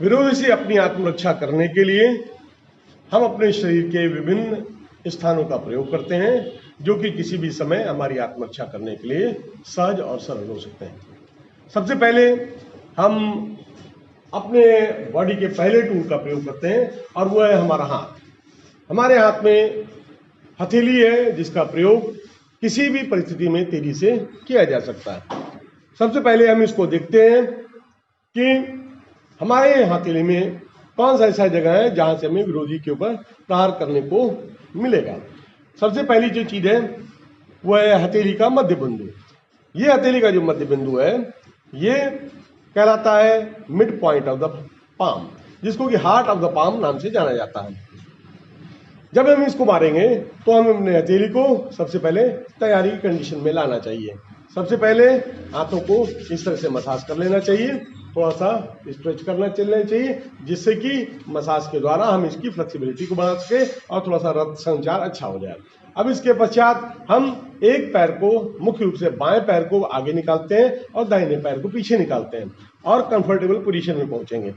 विरोधी से अपनी आत्मरक्षा करने के लिए हम अपने शरीर के विभिन्न स्थानों का प्रयोग करते हैं, जो कि किसी भी समय हमारी आत्मरक्षा करने के लिए सहज और सरल हो सकते हैं। सबसे पहले हम अपने बॉडी के पहले टूल का प्रयोग करते हैं और वो है हमारा हाथ। हमारे हाथ में हथेली है, जिसका प्रयोग किसी भी परिस्थिति में तेजी से किया जा सकता है। सबसे पहले हम इसको देखते हैं कि हमारे हथेली में कौन सा ऐसा जगह है जहां से हमें विरोधी के ऊपर प्रहार करने को मिलेगा। सबसे पहली जो चीज है वो है हथेली का मध्य बिंदु। ये हथेली का जो मध्य बिंदु है ये कहलाता है mid point of the palm, जिसको कि हार्ट ऑफ द पाम नाम से जाना जाता है। जब हम इसको मारेंगे तो हम अपने हथेली को सबसे पहले तैयारी की कंडीशन में लाना चाहिए। सबसे पहले हाथों को इस तरह से मसाज कर लेना चाहिए, थोड़ा सा स्ट्रेच करना चलना चाहिए, जिससे कि मसाज के द्वारा हम इसकी फ्लेक्सिबिलिटी को बढ़ा सके और थोड़ा सा रक्त संचार अच्छा हो जाए। अब इसके पश्चात हम एक पैर को मुख्य रूप से बाएं पैर को आगे निकालते हैं और दाहिने पैर को पीछे निकालते हैं और कंफर्टेबल पोजीशन में पहुंचेंगे।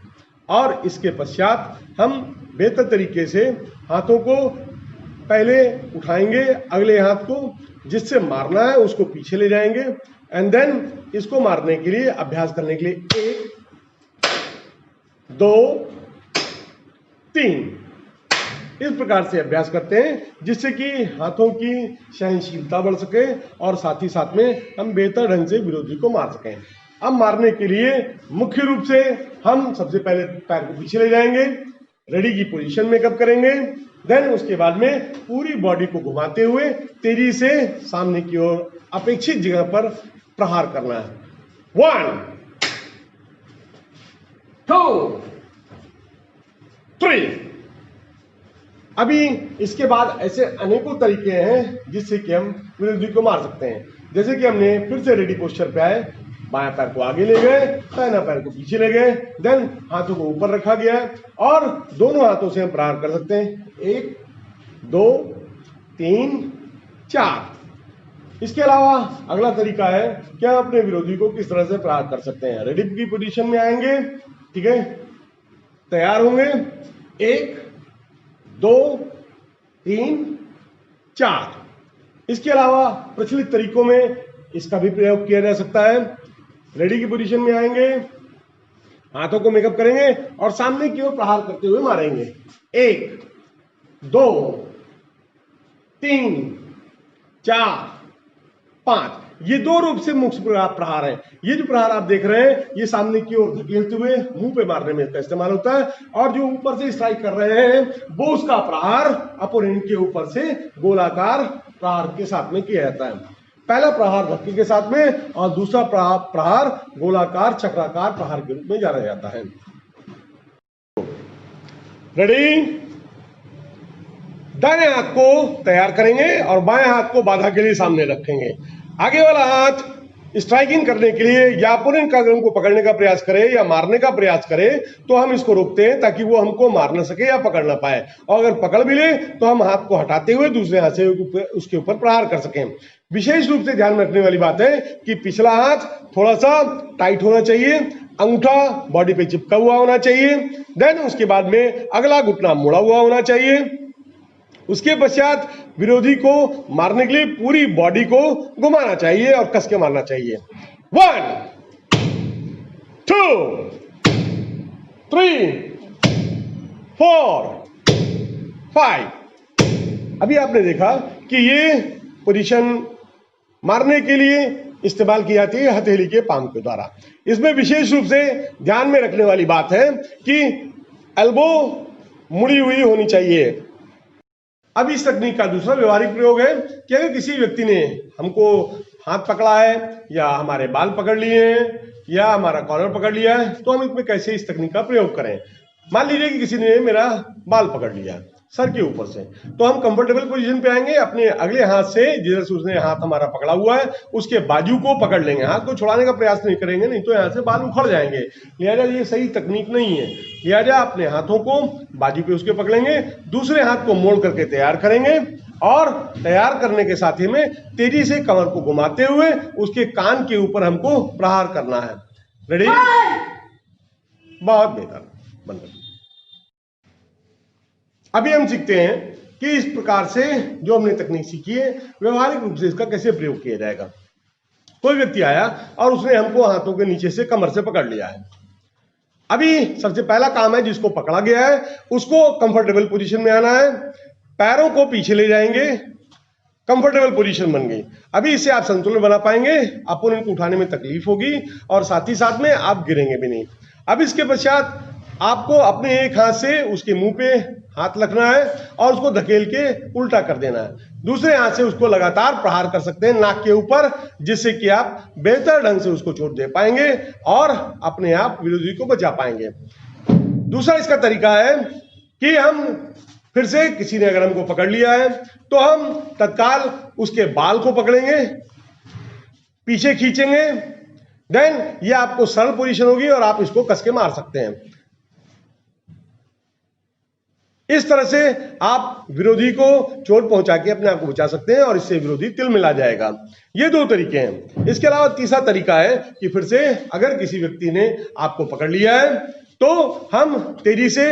और इसके पश्चात हम बेहतर तरीके से हाथों को पहले उठाएंगे, अगले हाथ को जिससे मारना है उसको पीछे ले जाएंगे एंड देन इसको मारने के लिए अभ्यास करने के लिए 1 2 3 इस प्रकार से अभ्यास करते हैं, जिससे कि हाथों की सहनशीलता बढ़ सके और साथ ही साथ में हम बेहतर ढंग से विरोधी को मार सकें। अब मारने के लिए मुख्य रूप से हम सबसे पहले पैर को पीछे ले जाएंगे, रेडी की पोजीशन मेकअप करेंगे, देन उसके बाद में पूरी बॉडी को घुमाते हुए तेजी से सामने की ओर अपेक्षित जगह पर प्रहार करना है। 1 2 3। अभी इसके बाद ऐसे अनेकों तरीके हैं जिससे कि हम विरोधी को मार सकते हैं। जैसे कि हमने फिर से रेडी पोस्चर पे आए, बाएं पैर को आगे ले गए, दाहिना पैर को पीछे ले गए, देन हाथों को ऊपर रखा गया और दोनों हाथों से हम प्रहार कर सकते हैं। 1 2 3 4। इसके अलावा अगला तरीका है कि हम अपने विरोधी को किस तरह से प्रहार कर सकते हैं। रेडी की पोजीशन में आएंगे, ठीक है, तैयार होंगे, 1 2 3 4। इसके अलावा प्रचलित तरीकों में इसका भी प्रयोग किया जा सकता है। रेडी की पोजीशन में आएंगे, हाथों को मेकअप करेंगे और सामने की ओर प्रहार करते हुए मारेंगे। 1 2 3 4 5। ये दो रूप से मुख्य प्रहार है। ये जो प्रहार आप देख रहे हैं ये सामने की ओर धकेलते हुए मुंह पे मारने में इसका इस्तेमाल होता है, और जो ऊपर से स्ट्राइक कर रहे हैं वो उसका प्रहार अपोनेंट के ऊपर से गोलाकार प्रहार के साथ में किया जाता है। पहला प्रहार धक्के के साथ में और दूसरा प्रहार गोलाकार चक्राकार प्रहार के रूप में जाना जाता है। रेडी, दाहिने हाथ को तैयार करेंगे और बाएं हाथ को बाधा के लिए सामने रखेंगे। आगे वाला हाथ स्ट्राइकिंग करने के लिए या अपोनेंट का गर्दन को पकड़ने का प्रयास करे या मारने का प्रयास करे तो हम इसको रोकते हैं ताकि वो हमको मार न सके या पकड़ ना पाए, और अगर पकड़ भी ले तो हम हाथ को हटाते हुए दूसरे हाथ से उसके ऊपर प्रहार कर सकें। विशेष रूप से ध्यान रखने वाली बात है कि पिछला हाथ थोड़ा सा टाइट होना चाहिए, अंगूठा बॉडी पे चिपका हुआ होना चाहिए, देन उसके बाद में अगला घुटना मुड़ा हुआ होना चाहिए। उसके पश्चात विरोधी को मारने के लिए पूरी बॉडी को घुमाना चाहिए और कस के मारना चाहिए। 1 2 3 4 5। अभी आपने देखा कि ये पोजीशन मारने के लिए इस्तेमाल की जाती है हथेली के पाम के द्वारा। इसमें विशेष रूप से ध्यान में रखने वाली बात है कि एल्बो मुड़ी हुई होनी चाहिए। अब इस तकनीक का दूसरा व्यवहारिक प्रयोग है कि अगर किसी व्यक्ति ने हमको हाथ पकड़ा है या हमारे बाल पकड़ लिए हैं या हमारा कॉलर पकड़ लिया है तो हम इसमें कैसे इस तकनीक का प्रयोग करें। मान लीजिए कि किसी ने मेरा बाल पकड़ लिया सर के ऊपर से, तो हम कंफर्टेबल पोजीशन पे आएंगे, अपने अगले हाथ से जिधर से उसने हाथ हमारा पकड़ा हुआ है उसके बाजू को पकड़ लेंगे, हाथ को छुड़ाने का प्रयास नहीं करेंगे, नहीं तो यहाँ से बाल उखड़ जाएंगे। लिहाजा ये सही तकनीक नहीं है। लिहाजा अपने हाथों को बाजू पे उसके पकड़ेंगे, दूसरे हाथ को मोड़ करके तैयार करेंगे और तैयार करने के साथ ही में तेजी से कमर को घुमाते हुए उसके कान के ऊपर हमको प्रहार करना है। रेडी, बहुत बेहतर, बंद कर। अभी हम सीखते हैं कि इस प्रकार से जो हमने तकनीक सीखी है व्यवहारिक रूप से इसका कैसे प्रयोग किया जाएगा। कोई व्यक्ति आया और उसने हमको हाथों के नीचे से कमर से पकड़ लिया है। अभी सबसे पहला काम है जिसको पकड़ा गया है उसको कंफर्टेबल पोजीशन में आना है, पैरों को पीछे ले जाएंगे, कंफर्टेबल पोजीशन बन गई। अभी इससे आप संतुलन बना पाएंगे, अपोनेंट को उठाने में तकलीफ होगी और साथ ही साथ में आप गिरेंगे भी नहीं। अब इसके पश्चात आपको अपने एक हाथ से उसके मुंह पे हाथ रखना है और उसको धकेल के उल्टा कर देना है। दूसरे हाथ से उसको लगातार प्रहार कर सकते हैं नाक के ऊपर, जिससे कि आप बेहतर ढंग से उसको चोट दे पाएंगे और अपने आप विरोधी को बचा पाएंगे। दूसरा इसका तरीका है कि हम फिर से किसी ने अगर हमको पकड़ लिया है तो हम तत्काल उसके बाल को पकड़ेंगे, पीछे खींचेंगे, देन ये आपको सरल पोजीशन होगी और आप इसको कस के मार सकते हैं। इस तरह से आप विरोधी को चोट पहुंचा के अपने आप को बचा सकते हैं और इससे विरोधी तिलमिला जाएगा। ये दो तरीके हैं। इसके अलावा तीसरा तरीका है कि फिर से अगर किसी व्यक्ति ने आपको पकड़ लिया है तो हम तेजी से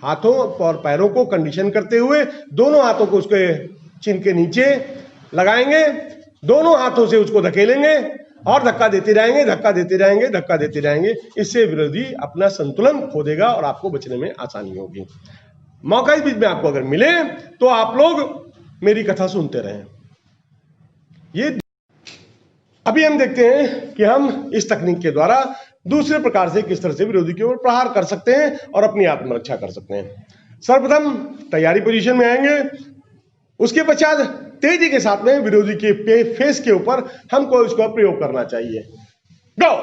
हाथों और पैरों को कंडीशन करते हुए दोनों हाथों को उसके चिन के नीचे लगाएंगे, दोनों हाथों से उसको धकेलेंगे और धक्का देते जाएंगे, धक्का देते जाएंगे, धक्का देते जाएंगे। इससे विरोधी अपना संतुलन खो देगा और आपको बचने में आसानी होगी। मौका इस बीच में आपको अगर मिले तो आप लोग मेरी कथा सुनते रहें। ये अभी हम देखते हैं कि हम इस तकनीक के द्वारा दूसरे प्रकार से किस तरह से विरोधी के ऊपर प्रहार कर सकते हैं और अपनी आत्मरक्षा कर सकते हैं। सर्वप्रथम तैयारी पोजीशन में आएंगे, उसके पश्चात तेजी के साथ में विरोधी के फेस के ऊपर हमको इसका प्रयोग करना चाहिए। गो।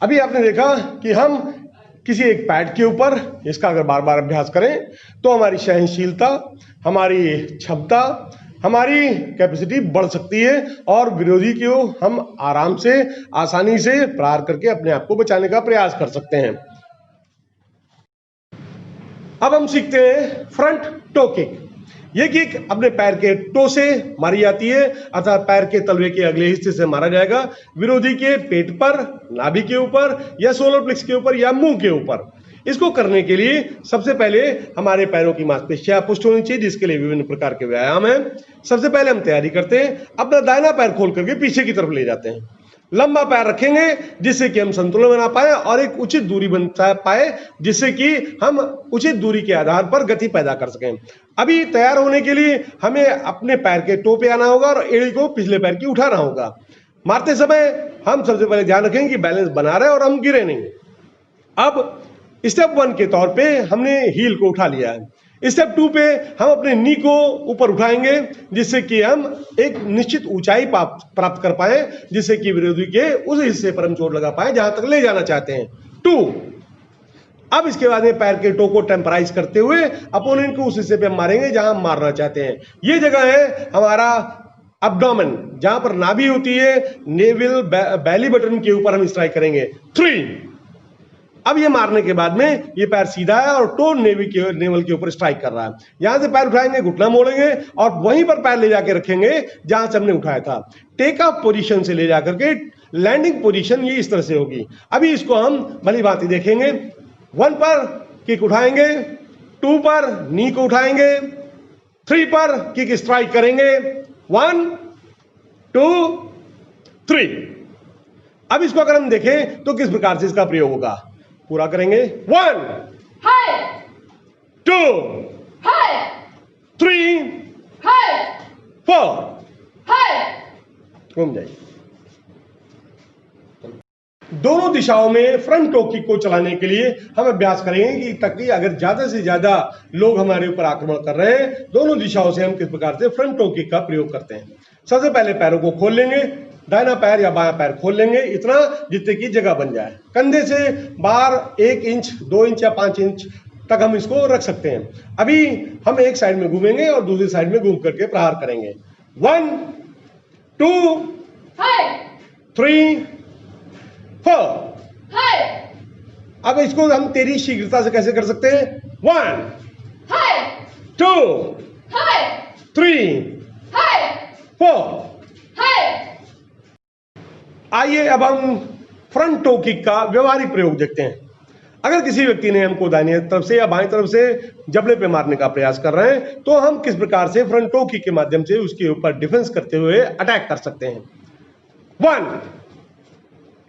अभी आपने देखा कि हम किसी एक पैड के ऊपर इसका अगर बार बार अभ्यास करें तो हमारी सहनशीलता, हमारी क्षमता, हमारी कैपेसिटी बढ़ सकती है और विरोधी को हम आराम से आसानी से प्रहार करके अपने आप को बचाने का प्रयास कर सकते हैं। अब हम सीखते हैं फ्रंट टो किक। ये किक अपने पैर के टो से मारी जाती है, अर्थात पैर के तलवे के अगले हिस्से से मारा जाएगा, विरोधी के पेट पर, नाभि के ऊपर या सोलर प्लेक्स के ऊपर या मुंह के ऊपर। इसको करने के लिए सबसे पहले हमारे पैरों की मांसपेशियां पुष्ट होनी चाहिए, जिसके लिए विभिन्न प्रकार के व्यायाम हैं। सबसे पहले हम तैयारी करते हैं, अपना दाहिना पैर खोल करके पीछे की तरफ ले जाते हैं, लंबा पैर रखेंगे जिससे कि हम संतुलन बना पाए और एक उचित दूरी बना पाए, जिससे कि हम उचित दूरी के आधार पर गति पैदा कर सकें। अभी तैयार होने के लिए हमें अपने पैर के टो पे आना होगा और एड़ी को पिछले पैर की उठाना होगा। मारते समय हम सबसे पहले ध्यान रखेंगे कि बैलेंस बना रहे और हम गिरे नहीं। अब स्टेप 1 के तौर पे हमने हील को उठा लिया है। स्टेप 2 पे हम अपने नी को ऊपर उठाएंगे, जिससे कि हम एक निश्चित ऊंचाई प्राप्त कर पाए, जिससे कि विरोधी के उस हिस्से पर हम चोट लगा पाए जहां तक ले जाना चाहते हैं। 2, अब इसके बाद में पैर के टो को टेम्पराइज करते हुए अपोनेंट को उस हिस्से पे हम मारेंगे जहां हम मारना चाहते हैं। ये जगह है हमारा एब्डोमेन, जहां पर नाभि होती है, नेवल बैली बटन के ऊपर हम स्ट्राइक करेंगे। 3, अब ये मारने के बाद में ये पैर सीधा है और टो नेवल के ऊपर स्ट्राइक कर रहा है। यहां से पैर उठाएंगे, घुटना मोड़ेंगे और वहीं पर पैर ले जाके रखेंगे जहां से हमने उठाया था। टेक ऑफ पोजीशन से ले जाकर के लैंडिंग पोजीशन ये इस तरह से होगी। अभी इसको हम भली भांति देखेंगे। 1 पर किक उठाएंगे, 2 पर नी को उठाएंगे, 3 पर किक स्ट्राइक करेंगे। 1 2 3। अब इसको अगर हम देखें तो किस प्रकार से इसका प्रयोग होगा, पूरा करेंगे। 1 2 3 4, घूम जाइए। दोनों दिशाओं में फ्रंट टो किक को चलाने के लिए हम अभ्यास करेंगे कि ताकि अगर ज्यादा से ज्यादा लोग हमारे ऊपर आक्रमण कर रहे हैं, दोनों दिशाओं से हम किस प्रकार से फ्रंट टो किक का प्रयोग करते हैं। सबसे पहले पैरों को खोल लेंगे, दाहिना पैर या बायां पैर खोल लेंगे इतना जितने की जगह बन जाए। कंधे से बाहर 1 इंच 2 इंच या 5 इंच तक हम इसको रख सकते हैं। अभी हम एक साइड में घूमेंगे और दूसरी साइड में घूम करके प्रहार करेंगे। 1 2 3 4। अब इसको हम तेरी शीघ्रता से कैसे कर सकते हैं? 1 2 3 4। आइए अब हम फ्रंट टो किक का व्यवहारिक प्रयोग देखते हैं। अगर किसी व्यक्ति ने हमको दाहिनी तरफ से या बाएं तरफ से जबड़े पे मारने का प्रयास कर रहे हैं, तो हम किस प्रकार से फ्रंट टो किक के माध्यम से उसके ऊपर डिफेंस करते हुए अटैक कर सकते हैं। 1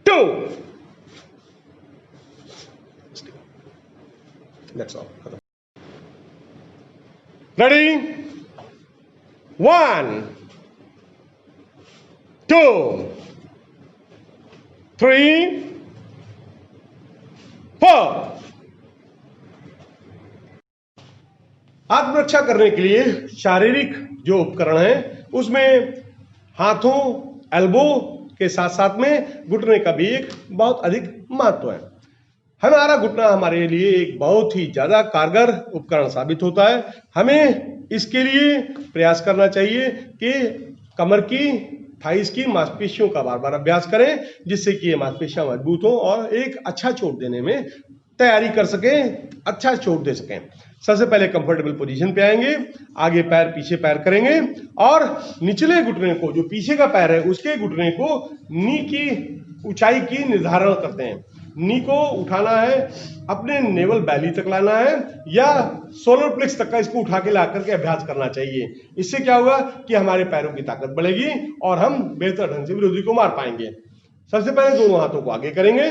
2 That's all. Ready? 1 2 3 4। आत्मरक्षा करने के लिए शारीरिक जो उपकरण है उसमें हाथों, एल्बो के साथ साथ में घुटने का भी एक बहुत अधिक महत्व है। हमारा घुटना हमारे लिए एक बहुत ही ज्यादा कारगर उपकरण साबित होता है। हमें इसके लिए प्रयास करना चाहिए कि कमर की, थाइस की मांसपेशियों का बार बार अभ्यास करें, जिससे कि ये मांसपेशियां मजबूत हों और एक अच्छा चोट देने में तैयारी कर सकें, अच्छा चोट दे सकें। सबसे पहले कंफर्टेबल पोजीशन पे आएंगे, आगे पैर पीछे पैर करेंगे और निचले घुटने को, जो पीछे का पैर है उसके घुटने को नी की ऊंचाई की निर्धारण करते हैं। नी को उठाना है, अपने नेवल बैली तक लाना है या सोलर प्लेक्स तक का इसको उठा के ला करके अभ्यास करना चाहिए। इससे क्या होगा कि हमारे पैरों की ताकत बढ़ेगी और हम बेहतर ढंग से विरोधी को मार पाएंगे। सबसे पहले दोनों हाथों को आगे करेंगे,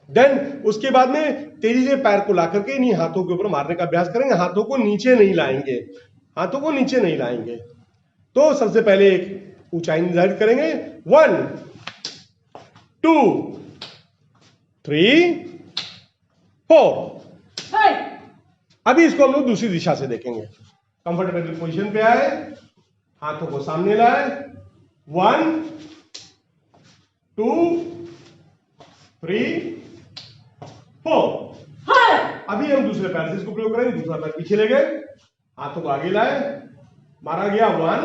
देन उसके बाद में तेजी से पैर को ला करके इन्हीं हाथों के ऊपर मारने का अभ्यास करेंगे। हाथों को नीचे नहीं लाएंगे, हाथों को नीचे नहीं लाएंगे। तो सबसे पहले एक ऊंचाई निर्धारित करेंगे। 1 2 3 4। अभी इसको हम लोग दूसरी दिशा से देखेंगे। कंफर्टेबल पोजीशन पे आए, हाथों को सामने लाए। 1 2 3 4। अभी हम दूसरे पैर से इसको प्रयोग करेंगे। दूसरा पैर पीछे ले गए, हाथों को आगे लाए, मारा गया। 1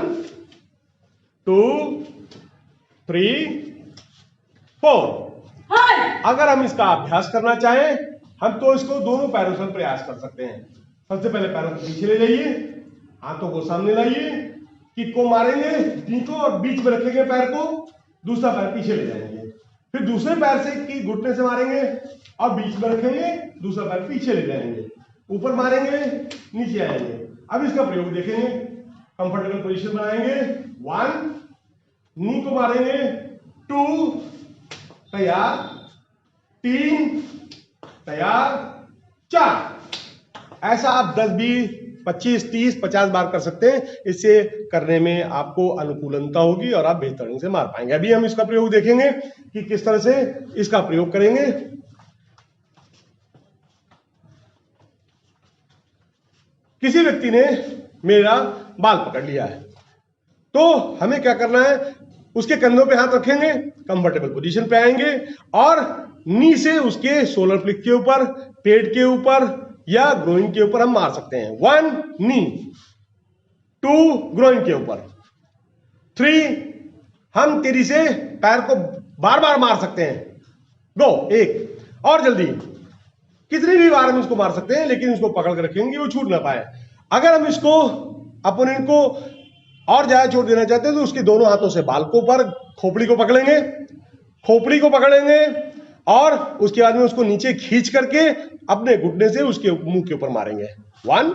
2 3 4। अगर हम इसका अभ्यास करना चाहें, हम तो इसको दोनों पैरों से प्रयास कर सकते हैं। सबसे पहले पैरों को पीछे ले जाइए, हाथों को सामने लाइए, किक को मारेंगे नी को और बीच में रखेंगे पैर को, दूसरा पैर पीछे ले जाएंगे, फिर दूसरे पैर से की घुटने से मारेंगे और बीच में रखेंगे, दूसरा पैर पीछे ले जाएंगे, ऊपर मारेंगे, नीचे आएंगे। अब इसका प्रयोग देखेंगे। कंफर्टेबल पोजीशन बनाएंगे, 1, नी को मारेंगे, 2, तैयार, 3, तैयार, 4। ऐसा आप 10, 20, 25, 30, 50 बार कर सकते हैं। इससे करने में आपको अनुकूलता होगी और आप बेहतरीन से मार पाएंगे। अभी हम इसका प्रयोग देखेंगे कि किस तरह से इसका प्रयोग करेंगे। किसी व्यक्ति ने मेरा बाल पकड़ लिया है, तो हमें क्या करना है, उसके कंधों पे हाथ रखेंगे, कंफर्टेबल पोजीशन पे आएंगे और नी से उसके सोलर प्लेक्स के ऊपर, पेट के ऊपर या ग्रोइन के ऊपर हम मार सकते हैं। 1, नी, 2, ग्रोइन के ऊपर, 3, हम तेजी से पैर को बार बार मार सकते हैं। गो, 1 और जल्दी, कितनी भी बार हम इसको मार सकते हैं, लेकिन इसको पकड़ कर रखेंगे वो छूट ना पाए। अगर हम इसको अपोनेंट को और ज्यादा चोट देना चाहते हैं तो उसके दोनों हाथों से बाल को ऊपर, खोपड़ी को पकड़ेंगे, खोपड़ी को पकड़ेंगे और उसके बाद में उसको नीचे खींच करके अपने घुटने से उसके मुंह के ऊपर मारेंगे। 1,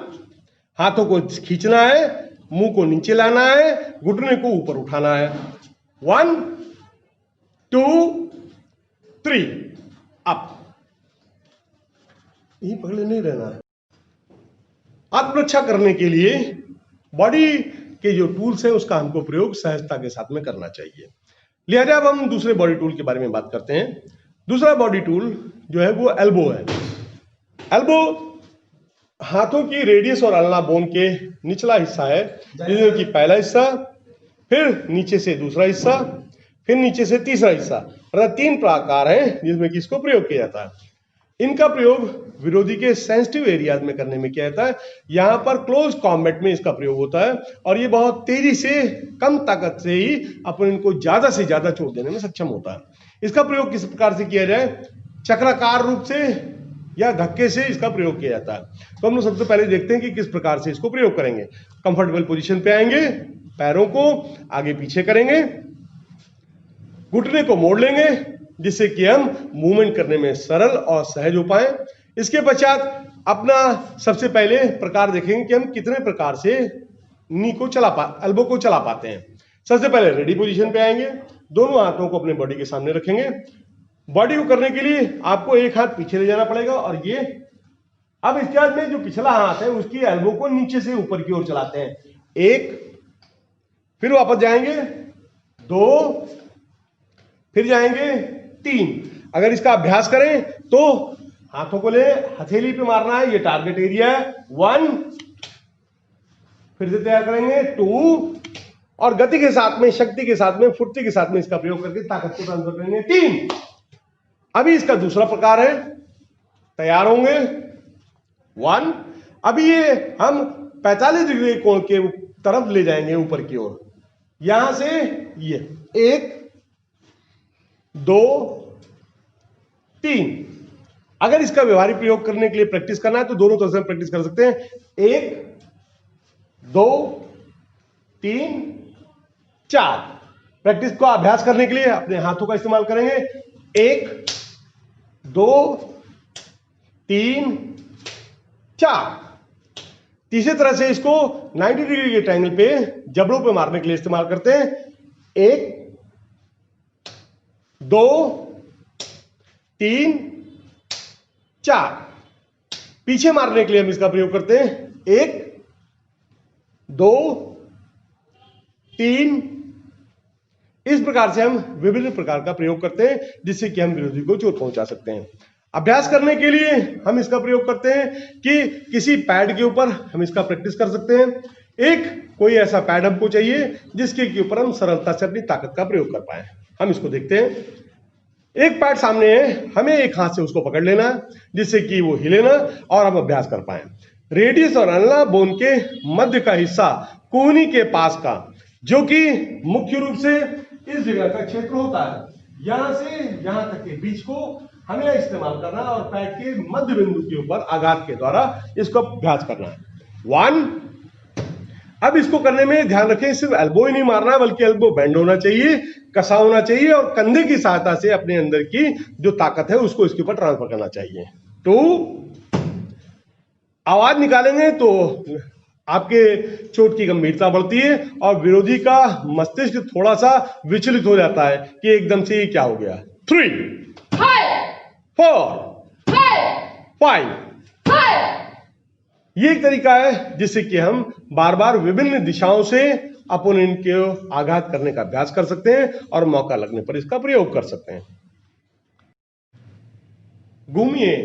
हाथों को खींचना है, मुंह को नीचे लाना है, घुटने को ऊपर उठाना है। 1, 2, 3, अप। यही पकड़े नहीं रहना है। आत्मरक्षा करने के लिए बॉडी के जो टूल्स हैं उसका हमको प्रयोग सहजता के साथ में करना चाहिए। लिहाजा अब हम दूसरे बॉडी टूल के बारे में बात करते हैं। दूसरा बॉडी टूल जो है वो एल्बो है। एल्बो हाथों की रेडियस और अल्ना बोन के निचला हिस्सा है, जिसमें कि पहला हिस्सा, फिर नीचे से दूसरा हिस्सा, फिर नीचे से तीसरा हिस्सा, 3 प्रकार हैं जिसमें कि इसको प्रयोग किया जाता है। इनका प्रयोग विरोधी के सेंसिटिव एरियाज में करने में किया जाता है। यहां पर क्लोज कॉम्बैट में इसका प्रयोग होता है और ये बहुत तेजी से, कम ताकत से ही अपोनेंट को ज्यादा से ज्यादा चोट देने में सक्षम होता है। इसका प्रयोग किस प्रकार से किया जाए, चक्राकार रूप से या धक्के से इसका प्रयोग किया जाता है। तो हम लोग सबसे पहले देखते हैं कि किस प्रकार से इसको प्रयोग करेंगे। कंफर्टेबल पोजीशन पे आएंगे, पैरों को आगे पीछे करेंगे, घुटने को मोड़ लेंगे जिससे कि हम मूवमेंट करने में सरल और सहज हो पाए। इसके पश्चात अपना सबसे पहले प्रकार देखेंगे कि हम कितने प्रकार से नी को एल्बो को चला पाते हैं। सबसे पहले रेडी पोजीशन पे आएंगे, दोनों हाथों को अपने बॉडी के सामने रखेंगे। बॉडी को करने के लिए आपको एक हाथ पीछे ले जाना पड़ेगा और ये अब इसके बाद में जो पिछला हाथ है उसकी एल्बो को नीचे से ऊपर की ओर चलाते हैं। 1, फिर वापस जाएंगे, 2, फिर जाएंगे, 3। अगर इसका अभ्यास करें तो हाथों को ले हथेली पे मारना है, ये टारगेट एरिया है। 1, फिर से तैयार करेंगे, 2 और गति के साथ में, शक्ति के साथ में, फुर्ती के साथ में इसका प्रयोग करके ताकत को ट्रांसफर करेंगे। 3। अभी इसका दूसरा प्रकार है, तैयार होंगे, 1। अभी ये हम 45 डिग्री कोण के तरफ ले जाएंगे ऊपर की ओर, यहां से ये 1, 2, 3। अगर इसका व्यवहारिक प्रयोग करने के लिए प्रैक्टिस करना है तो दोनों तरह से प्रैक्टिस कर सकते हैं। 1, 2, 3, 4। प्रैक्टिस को अभ्यास करने के लिए अपने हाथों का इस्तेमाल करेंगे। 1, 2, 3, 4। तीसरी तरह से इसको 90 डिग्री के ट्रायंगल पे जबड़ों पे मारने के लिए इस्तेमाल करते हैं। 1, 2, 3, 4। पीछे मारने के लिए हम इसका प्रयोग करते हैं। 1, 2, 3। इस प्रकार से हम विभिन्न प्रकार का प्रयोग करते हैं जिससे कि हम विरोधी को चोट पहुंचा सकते हैं। अभ्यास करने के लिए हम इसका प्रयोग करते हैं कि किसी पैड के ऊपर हम इसका प्रैक्टिस कर सकते हैं। एक कोई ऐसा पैड हमको चाहिए जिसके के ऊपर हम सरलता से अपनी ताकत का प्रयोग कर पाए। हम इसको देखते हैं। एक पैड सामने है, हमें एक हाथ से उसको पकड़ लेना जिससे कि वो हिले ना और हम अभ्यास कर पाए। रेडियस और अल्ना बोन के मध्य का हिस्सा कोहनी के पास का, जो कि मुख्य रूप से इस जगह का क्षेत्र होता है, यहां से यहां तक के बीच को हमें इस्तेमाल करना है और पैर के मध्य बिंदु के ऊपर आघात के द्वारा इसको अभ्यास करना है। 1। अब इसको करने में ध्यान रखें, सिर्फ एल्बो ही नहीं मारना है, बल्कि एल्बो बेंड होना चाहिए, कसा होना चाहिए और कंधे की सहायता से अपने अंदर की जो ताकत है उसको इसके ऊपर ट्रांसफर करना चाहिए। 2। आवाज निकालेंगे तो आपके चोट की गंभीरता बढ़ती है और विरोधी का मस्तिष्क थोड़ा सा विचलित हो जाता है कि एकदम से ये क्या हो गया। 3, 4, 5। ये एक तरीका है जिससे कि हम बार बार विभिन्न दिशाओं से अपोनेंट के आघात करने का अभ्यास कर सकते हैं और मौका लगने पर इसका प्रयोग कर सकते हैं। घूमिए।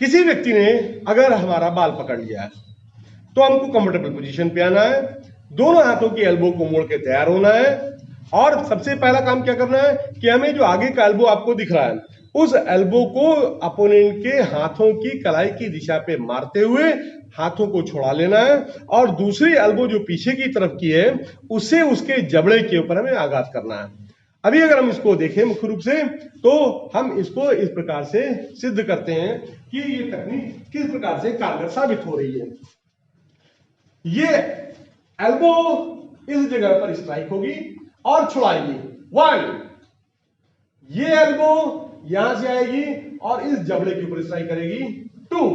किसी व्यक्ति ने अगर हमारा बाल पकड़ लिया है तो हमको कंफर्टेबल पोजीशन पे आना है, दोनों हाथों की एल्बो को मोड़ के तैयार होना है और सबसे पहला काम क्या करना है कि हमें जो आगे का एल्बो आपको दिख रहा है उस एल्बो को अपोनेंट के हाथों की कलाई की दिशा पे मारते हुए हाथों को छुड़ा लेना है और दूसरी एल्बो जो पीछे की तरफ की है उससे उसके जबड़े के ऊपर हमें आघात करना है। अभी अगर हम इसको देखें मुख्य रूप से तो हम इसको इस प्रकार से सिद्ध करते हैं कि ये तकनीक किस प्रकार से कारगर साबित हो रही है। ये एल्बो इस जगह पर स्ट्राइक होगी और छुड़ाएगी। 1। ये एल्बो यहां से आएगी और इस जबड़े के ऊपर स्ट्राइक करेगी। 2।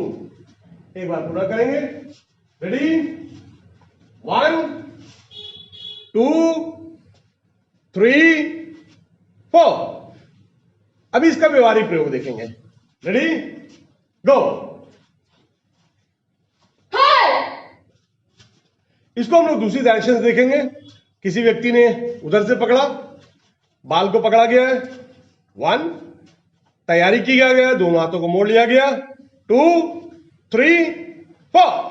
एक बार पूरा करेंगे। रेडी? 1, 2, 3, 4। अभी इसका व्यवहारिक प्रयोग देखेंगे। रेडी? गो। इसको हम लोग दूसरी डायरेक्शन से देखेंगे। किसी व्यक्ति ने उधर से पकड़ा, बाल को पकड़ा गया है। 1, तैयारी की गया, दोनों हाथों को मोड़ लिया गया। 2, 3, 4।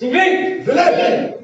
Jingling!